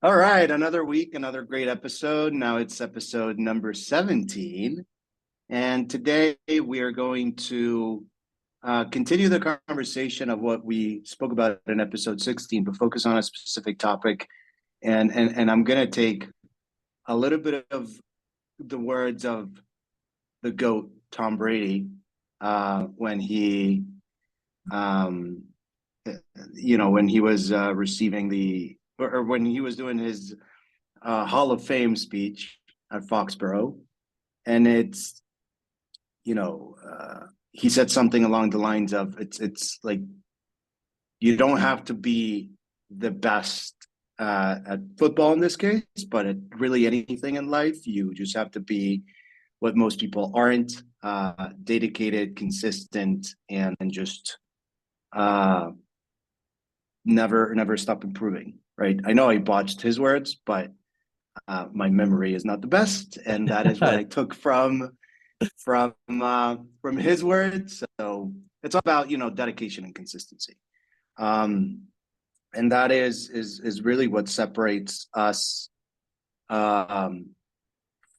All right, another week, another great episode. Now it's episode number 17. And today we are going to continue the conversation of what we spoke about in episode 16, but focus on a specific topic. And I'm going to take a little bit of the words of the GOAT, Tom Brady, when um, when he was receiving or when he was doing his Hall of Fame speech at Foxborough, and he said something along the lines of it's like you don't have to be the best at football in this case, but at really anything in life, you just have to be what most people aren't, dedicated, consistent, and just uh, never stop improving. Right? I know I botched his words, but my memory is not the best, and that is what I took from his words. So it's all about dedication and consistency, um, and that is really what separates us um,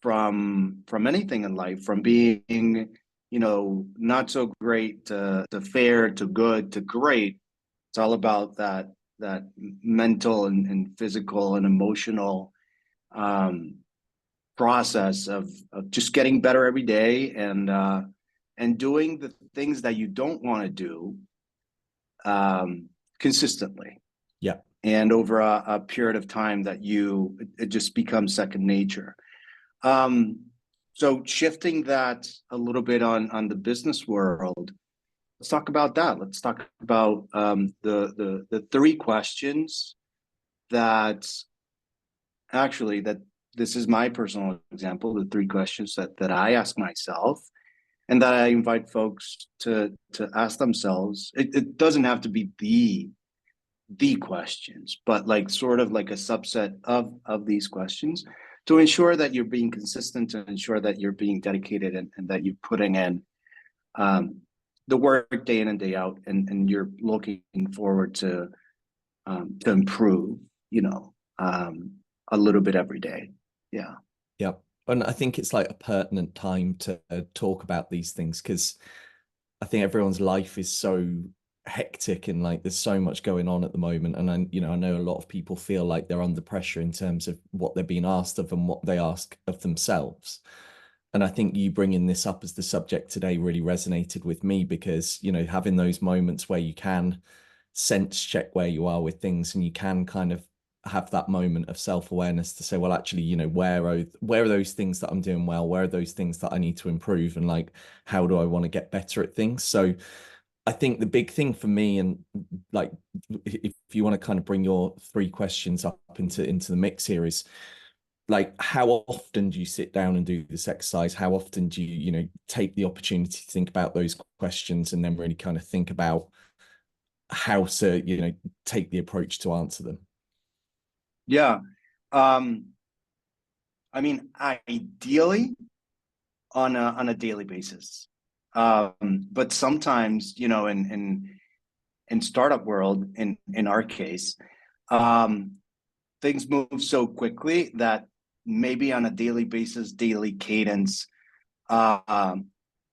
from anything in life, from being not so great to fair to good to great. It's all about that mental and physical and emotional um, process of just getting better every day and doing the things that you don't want to do consistently Yeah. and over a period of time that it just becomes second nature. Um, so shifting that a little bit on the business world, let's talk about that. Let's talk about the three questions that that this is my personal example, the three questions that I ask myself and that I invite folks to ask themselves. It doesn't have to be the questions, but like sort of like a subset of these questions to ensure that you're being consistent, to ensure that you're being dedicated and that you're putting in um, the work day in and day out, and you're looking forward to improve, you know, um, a little bit every day. Yeah. Yeah. And I think it's like a pertinent time to talk about these things because I think everyone's life is so hectic and like there's so much going on at the moment. And I know a lot of people feel like they're under pressure in terms of what they're being asked of and what they ask of themselves. And I think you bringing this up as the subject today really resonated with me because, having those moments where you can sense check where you are with things and you can kind of have that moment of self-awareness to say, well, actually, where are those things that I'm doing well? Where are those things that I need to improve? And like, how do I want to get better at things? So I think the big thing for me, and like, if you want to kind of bring your three questions up into the mix here, is like, how often do you sit down and do this exercise? How often do you take the opportunity to think about those questions and then really kind of think about how to take the approach to answer them? Yeah. Um, I mean, ideally on a daily basis. But sometimes, in startup world, in our case, um, things move so quickly that maybe on a daily basis, daily cadence, um,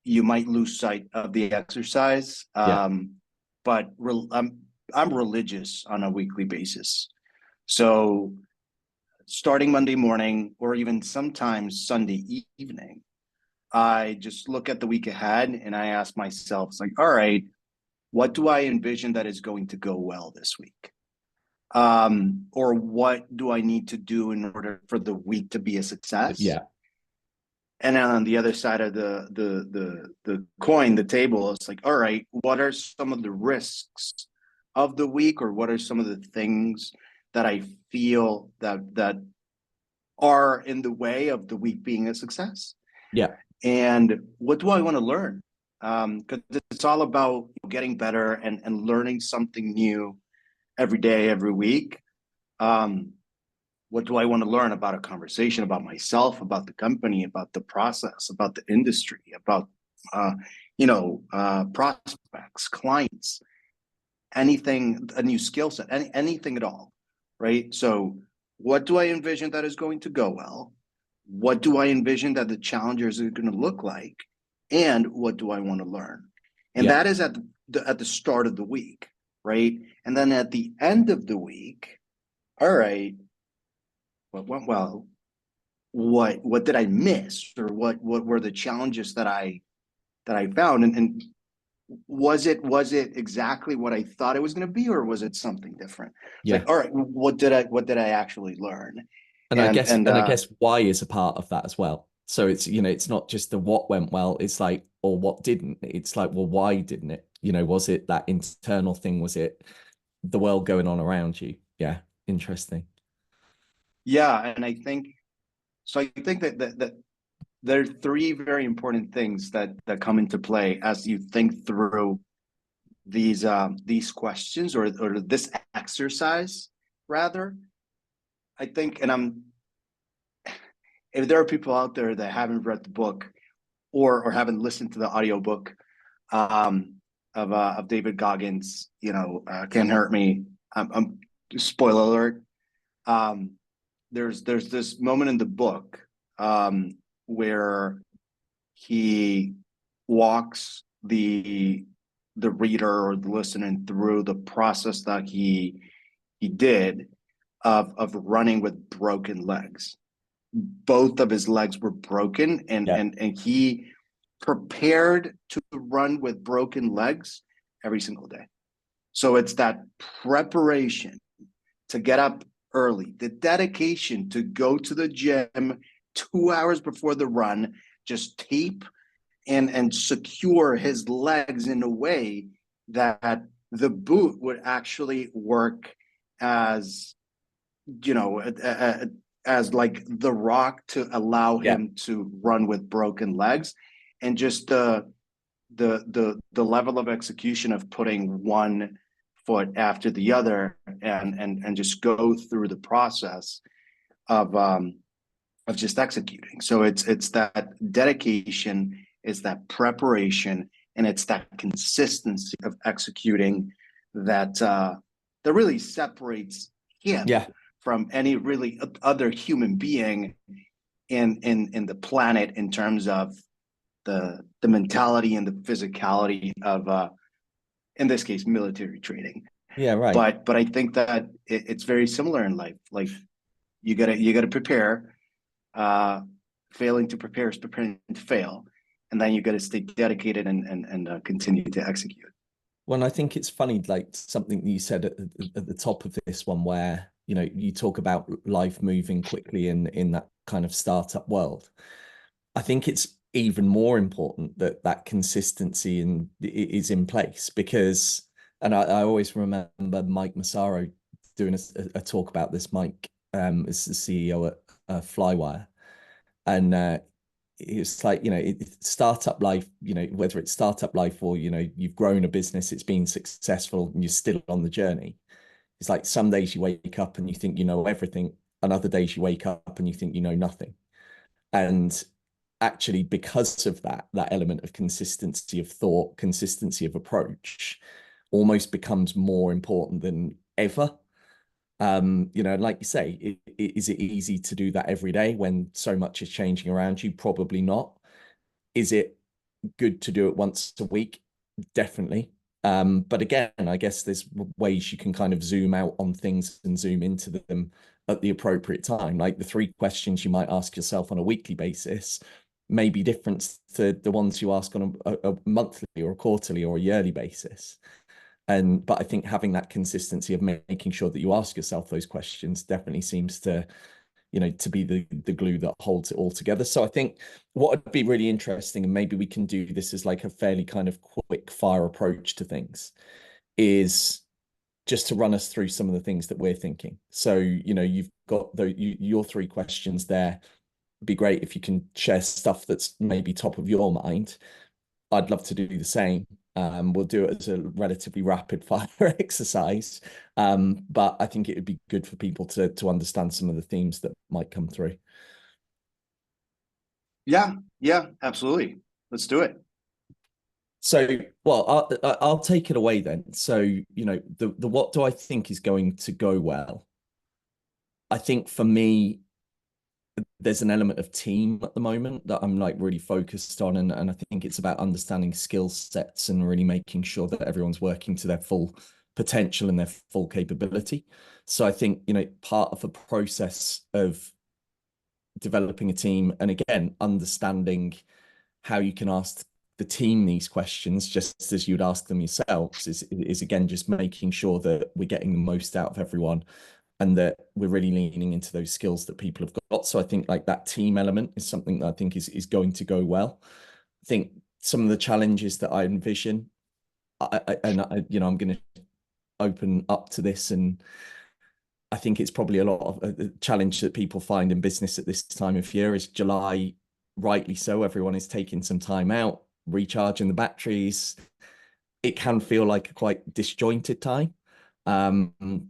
you might lose sight of the exercise. Yeah. But I'm religious on a weekly basis, so starting Monday morning or even sometimes Sunday evening, I just look at the week ahead and I ask myself, it's like, all right, what do I envision that is going to go well this week? Or what do I need to do in order for the week to be a success? Yeah. And then on the other side of the coin, the table, it's like, all right, what are some of the risks of the week, or what are some of the things that I feel that are in the way of the week being a success? Yeah. And what do I want to learn? Because it's all about getting better and learning something new every day, every week. Um, what do I want to learn about a conversation, about myself, about the company, about the process, about the industry, about prospects, clients, anything, a new skill set, anything at all, right? So what do I envision that is going to go well? What do I envision that the challenges are going to look like? And what do I want to learn? And Yeah. that is at the start of the week, right? And then at the end of the week, all right, what went well? What did I miss, or what were the challenges that I found? And was it exactly what I thought it was going to be, or was it something different? It's Yeah. like, all right, what did I actually learn? And I And guess and and I guess why is a part of that as well. So it's, it's not just the what went well, it's like, or what didn't. It's like, well, why didn't it? Was it that internal thing? Was it the world going on around you? Yeah, interesting. yeah, and I think so. I think that there are three very important things that come into play as you think through these questions, or this exercise rather. I think, and if there are people out there that haven't read the book, or haven't listened to the audiobook um, of David Goggins, Can't Hurt Me. Spoiler alert. Um, there's this moment in the book where he walks the reader or the listener through the process that he did of running with broken legs. Both of his legs were broken, and Yeah. and he prepared to run with broken legs every single day. So it's that preparation to get up early, the dedication to go to the gym 2 hours before the run, just tape and secure his legs in a way that the boot would actually work as, as like the rock to allow Yeah. him to run with broken legs. And just the level of execution of putting one foot after the other, and just go through the process of just executing. So it's that dedication, it's that preparation, and it's that consistency of executing that really separates him Yeah. from any really other human being in the planet, in terms of the mentality and the physicality of in this case military training. Yeah. Right. But I think that it's very similar in life. Like, you gotta prepare. uh Failing to prepare is preparing to fail, and then you got to stay dedicated and continue to execute. Well, I think it's funny, like something that you said at the top of this one, where you talk about life moving quickly in that kind of startup world. I think it's even more important that that consistency is in place, because, and I always remember Mike Massaro doing a talk about this. Mike is the CEO at Flywire, and it's like, startup life, whether it's startup life or, you've grown a business, it's been successful and you're still on the journey. It's like some days you wake up and you think you know everything, and other days you wake up and you think you know nothing. And actually, because of that element of consistency of thought, consistency of approach, almost becomes more important than ever. Like you say, is it easy to do that every day when so much is changing around you? Probably not. Is it good to do it once a week? Definitely. But again, I guess there's ways you can kind of zoom out on things and zoom into them at the appropriate time. Like the three questions you might ask yourself on a weekly basis may be different to the ones you ask on a monthly or a quarterly or a yearly basis. But I think having that consistency of making sure that you ask yourself those questions definitely seems to be the glue that holds it all together. So I think what would be really interesting, and maybe we can do this as like a fairly kind of quick fire approach to things, is just to run us through some of the things that we're thinking. So, you've got your three questions there. It'd be great if you can share stuff that's maybe top of your mind. I'd love to do the same. We'll do it as a relatively rapid fire exercise. But I think it would be good for people to understand some of the themes that might come through. Yeah, absolutely. Let's do it. So, well, I'll take it away then. So, the what do I think is going to go well? I think for me, there's an element of team at the moment that I'm like really focused on, and I think it's about understanding skill sets and really making sure that everyone's working to their full potential and their full capability. So I think, you know, part of the process of developing a team, and again, understanding how you can ask the team these questions just as you'd ask them yourselves, is again just making sure that we're getting the most out of everyone and that we're really leaning into those skills that people have got. So I think like that team element is something that I think is going to go well. I think some of the challenges that I envision, you know, I'm going to open up to this, and I think it's probably a lot of a challenge that people find in business at this time of year is July, rightly so. Everyone is taking some time out, recharging the batteries. It can feel like a quite disjointed time.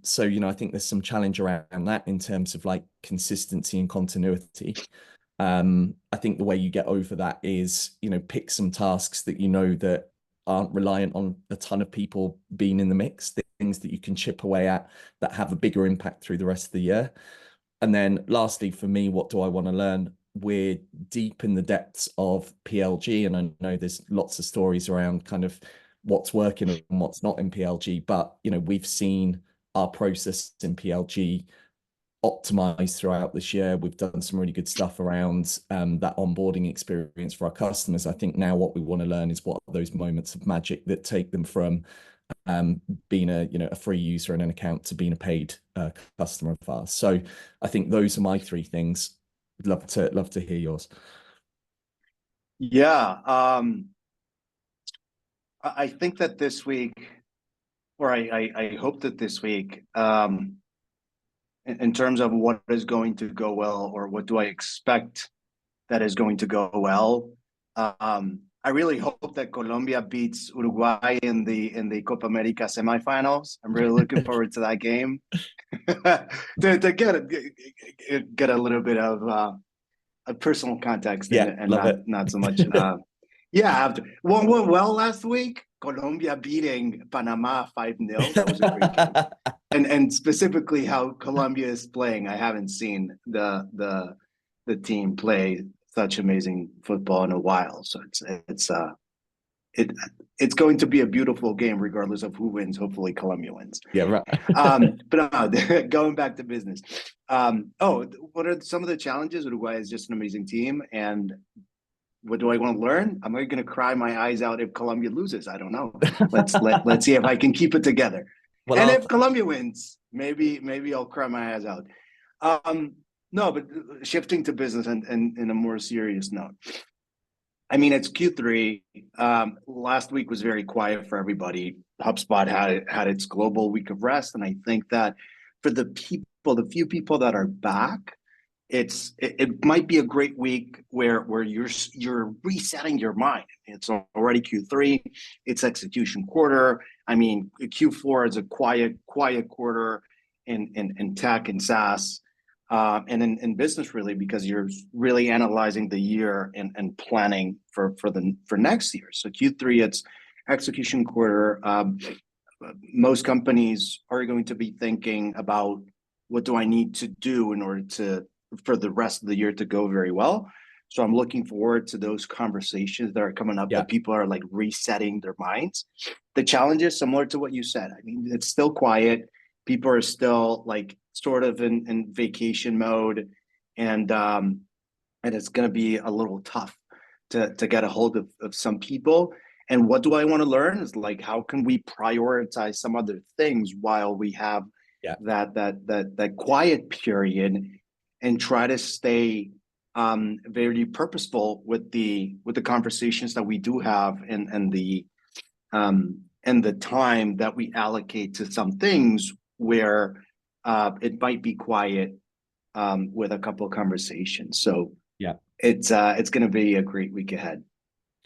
So, you know, I think there's some challenge around that in terms of like consistency and continuity. I think the way you get over that is, you know, pick some tasks that you know that aren't reliant on a ton of people being in the mix, things that you can chip away at that have a bigger impact through the rest of the year. And then lastly, for me, what do I want to learn? We're deep in the depths of PLG, and I know there's lots of stories around kind of what's working and what's not in PLG, but you know, we've seen our process in PLG optimized throughout this year. We've done some really good stuff around that onboarding experience for our customers. I think now what we want to learn is what are those moments of magic that take them from being a, you know, a free user in an account to being a paid customer of ours. So I think those are my three things. Love to hear yours. Yeah, I think that this week, or I hope that this week, in terms of what is going to go well, or what do I expect that is going to go well, I really hope that Colombia beats Uruguay in the Copa America semifinals. I'm really looking forward to that game to get a little bit of a personal context, and Love it. not so much. Yeah, after one went well last week. Colombia beating Panama 5-0. That was a great game. And specifically how Colombia is playing. I haven't seen the team play such amazing football in a while. So it's going to be a beautiful game regardless of who wins. Hopefully Colombia wins. Yeah, right. But going back to business. What are some of the challenges? Uruguay is just an amazing team, and what do I want to learn? Am I going to cry my eyes out if Colombia loses? I don't know. Let's see if I can keep it together. Well, and if Colombia wins, maybe I'll cry my eyes out. No, but shifting to business and in a more serious note. I mean, it's Q3. Last week was very quiet for everybody. HubSpot had its global week of rest, and I think that for the few people that are back, it might be a great week where you're resetting your mind. It's already Q3. It's execution quarter. I mean, Q4 is a quiet quarter in tech and SaaS. And in business, really, because you're really analyzing the year and planning for next year. So Q3, it's execution quarter. Most companies are going to be thinking about what do I need to do in order for the rest of the year to go very well. So I'm looking forward to those conversations that are coming up, that people are like resetting their minds. The challenge is similar to what you said. I mean, it's still quiet. People are still like sort of in vacation mode, and it's going to be a little tough to get a hold of some people. And what do I want to learn is like, how can we prioritize some other things while we have that quiet period, and try to stay very purposeful with the conversations that we do have, and the time that we allocate to some things where it might be quiet with a couple of conversations. So it's going to be a great week ahead.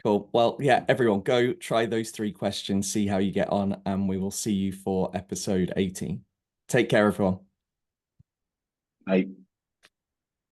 Cool. Well, yeah, everyone go try those 3 questions, see how you get on, and we will see you for episode 18. Take care, everyone. Bye.